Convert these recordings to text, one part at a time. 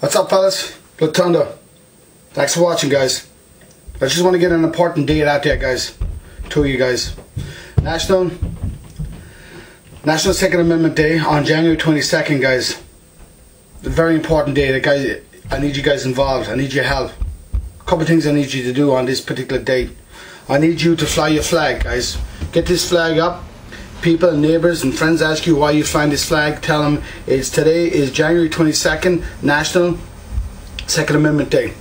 What's up, fellas? Blood Thunder. Thanks for watching, guys. I just want to get an important date out there, guys, to you guys. National Second Amendment Day on January 22nd, guys. A very important day, guys. I need you guys involved. I need your help. A couple of things I need you to do on this particular date. I need you to fly your flag, guys. Get this flag up. People and neighbors and friends ask you why you flying this flag. Tell them today is January 22nd, National Second Amendment Day.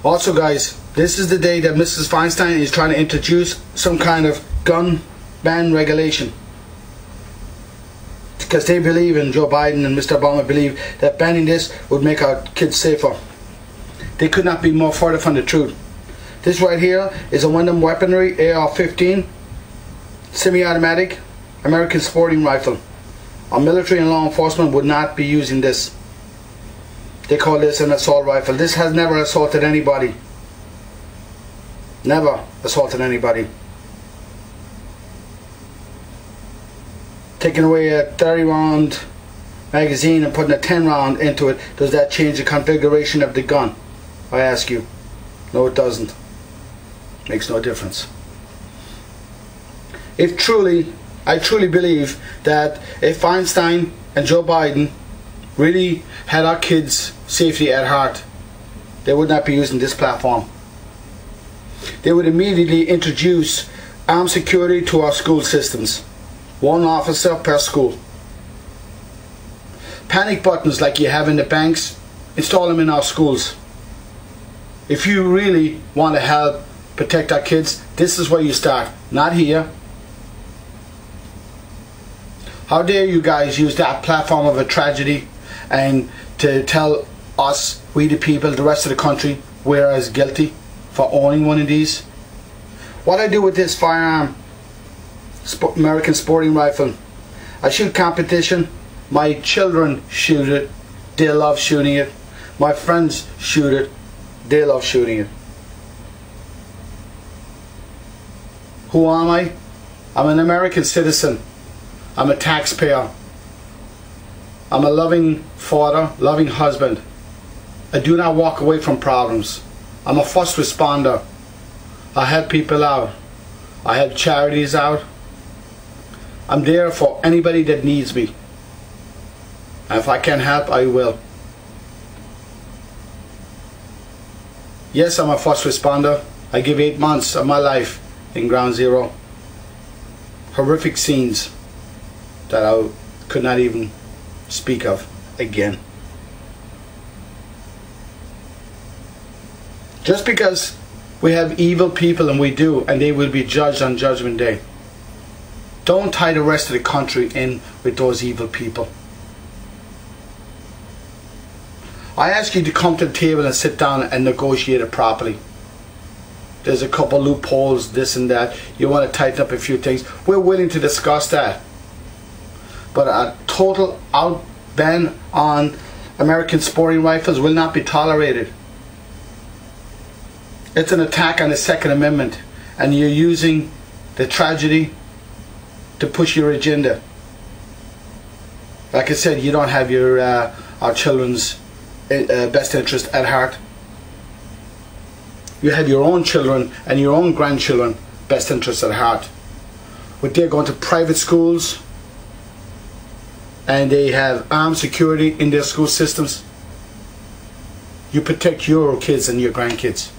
Also, guys, this is the day that Mrs. Feinstein is trying to introduce some kind of gun ban regulation. Because they believe, and Joe Biden and Mr. Obama believe, that banning this would make our kids safer. They could not be more further from the truth. This right here is a Wyndham Weaponry AR-15 semi-automatic American sporting rifle. Our military and law enforcement would not be using this. They call this an assault rifle. This has never assaulted anybody. Never assaulted anybody. Taking away a 30-round magazine and putting a 10-round into it, does that change the configuration of the gun? I ask you. No, it doesn't. Makes no difference. I truly believe that if Feinstein and Joe Biden really had our kids' safety at heart, they would not be using this platform. They would immediately introduce armed security to our school systems. One officer per school. Panic buttons like you have in the banks, install them in our schools. If you really want to help protect our kids, this is where you start, not here. How dare you guys use that platform of a tragedy and to tell us, we the people, the rest of the country, we're as guilty for owning one of these? What I do with this firearm, American sporting rifle, I shoot competition. My children shoot it. They love shooting it. My friends shoot it. They love shooting it. Who am I? I'm an American citizen. I'm a taxpayer. I'm a loving father, loving husband. I do not walk away from problems. I'm a first responder. I help people out. I help charities out. I'm there for anybody that needs me. And if I can help, I will. Yes, I'm a first responder. I give 8 months of my life in Ground Zero. Horrific scenes that I could not even speak of again. Just because we have evil people, and we do, and they will be judged on Judgment Day, don't tie the rest of the country in with those evil people. I ask you to come to the table and sit down and negotiate it properly. There's a couple loopholes, this and that. You want to tighten up a few things. We're willing to discuss that. But a total ban on American sporting rifles will not be tolerated. It's an attack on the Second Amendment, and you're using the tragedy to push your agenda. Like I said, you don't have your our children's best interest at heart. You have your own children and your own grandchildren best interest at heart. But they're going to private schools and they have armed security in their school systems. You protect your kids and your grandkids,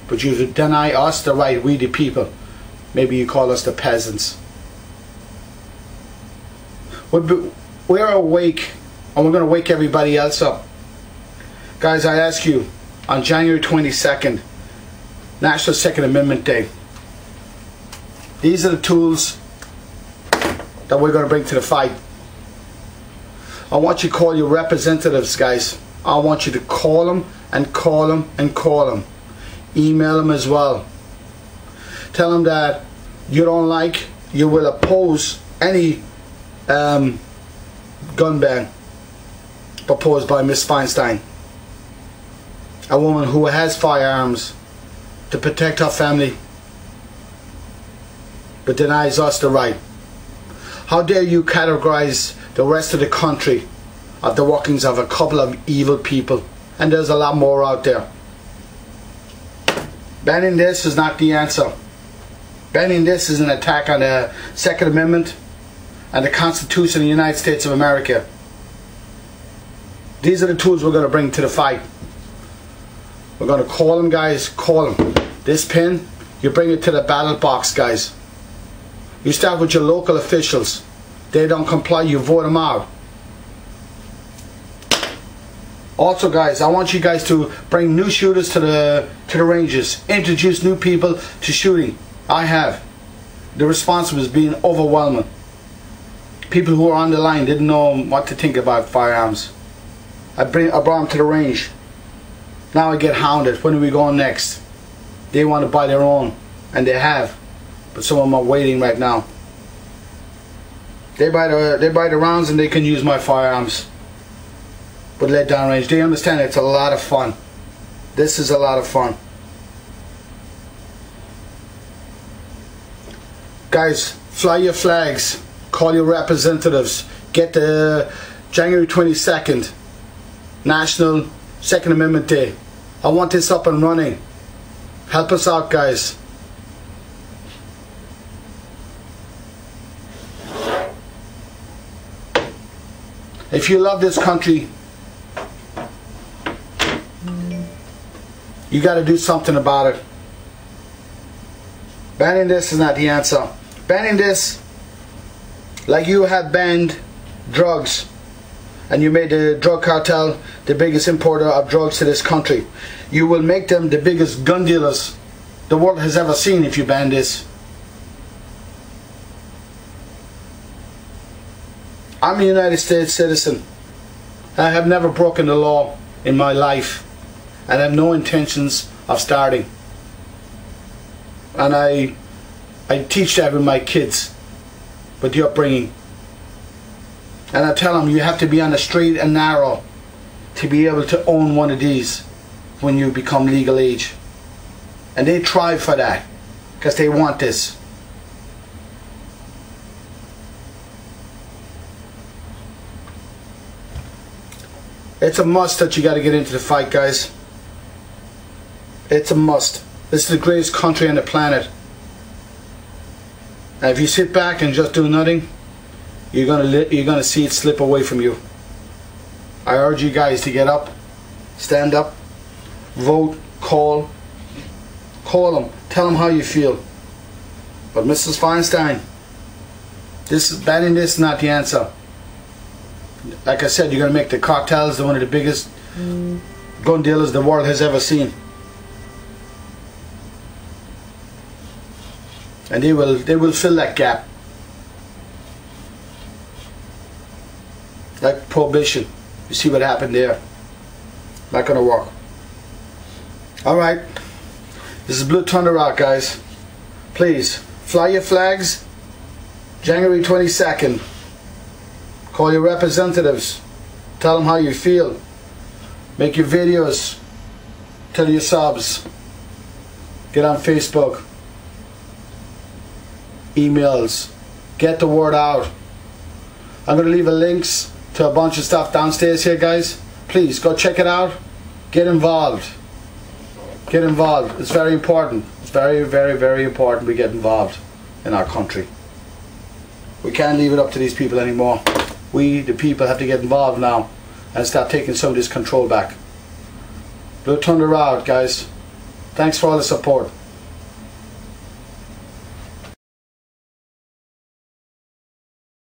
but you deny us the right, we the people. Maybe you call us the peasants. We're awake, and we're going to wake everybody else up. Guys, I ask you, on January 22nd, National Second Amendment Day, these are the tools that we're going to bring to the fight. I want you to call your representatives, guys. I want you to call them and call them and call them. Email them as well. Tell them that you don't like, you will oppose any gun ban proposed by Ms. Feinstein. A woman who has firearms to protect her family, but denies us the right. How dare you categorize the rest of the country of the workings of a couple of evil people, and there's a lot more out there. Banning this is not the answer. Banning this is an attack on the Second Amendment and the Constitution of the United States of America. These are the tools we're going to bring to the fight. We're going to call them, guys. Call them. This pin, you bring it to the ballot box, guys. You start with your local officials. They don't comply, you vote them out. Also, guys, I want you guys to bring new shooters to the ranges. Introduce new people to shooting. I have. The response was being overwhelming. People who were on the line didn't know what to think about firearms. I brought them to the range. Now I get hounded. When are we going next? They want to buy their own, and they have, but some of them are waiting right now. They buy the rounds and they can use my firearms. But let down range, they understand it's a lot of fun. This is a lot of fun. Guys, fly your flags, call your representatives, get the January 22nd National Second Amendment Day. I want this up and running. Help us out, guys. If you love this country, you got to do something about it. Banning this is not the answer. Banning this, like you have banned drugs, and you made the drug cartel the biggest importer of drugs to this country. You will make them the biggest gun dealers the world has ever seen if you ban this. I'm a United States citizen. I have never broken the law in my life, and I have no intentions of starting. And I teach that with my kids, with the upbringing. And I tell them you have to be on the straight and narrow to be able to own one of these when you become legal age. And they try for that because they want this. It's a must that you got to get into the fight, guys. It's a must. This is the greatest country on the planet. And if you sit back and just do nothing, you're gonna see it slip away from you. I urge you guys to get up, stand up, vote, call them, tell them how you feel. But Mrs. Feinstein, banning this is not the answer. Like I said, you're gonna make the cartels one of the biggest gun dealers the world has ever seen. And they will fill that gap. Like prohibition. You see what happened there. Not gonna work. Alright. This is Blue Thunder Rock, guys. Please, fly your flags. January 22nd. Call your representatives. Tell them how you feel. Make your videos. Tell your subs. Get on Facebook. Emails. Get the word out. I'm going to leave links to a bunch of stuff downstairs here, guys. Please go check it out. Get involved. Get involved. It's very important. It's very, very, very important we get involved in our country. We can't leave it up to these people anymore. We, the people, have to get involved now and start taking some of this control back. Blue Thunder out, guys. Thanks for all the support.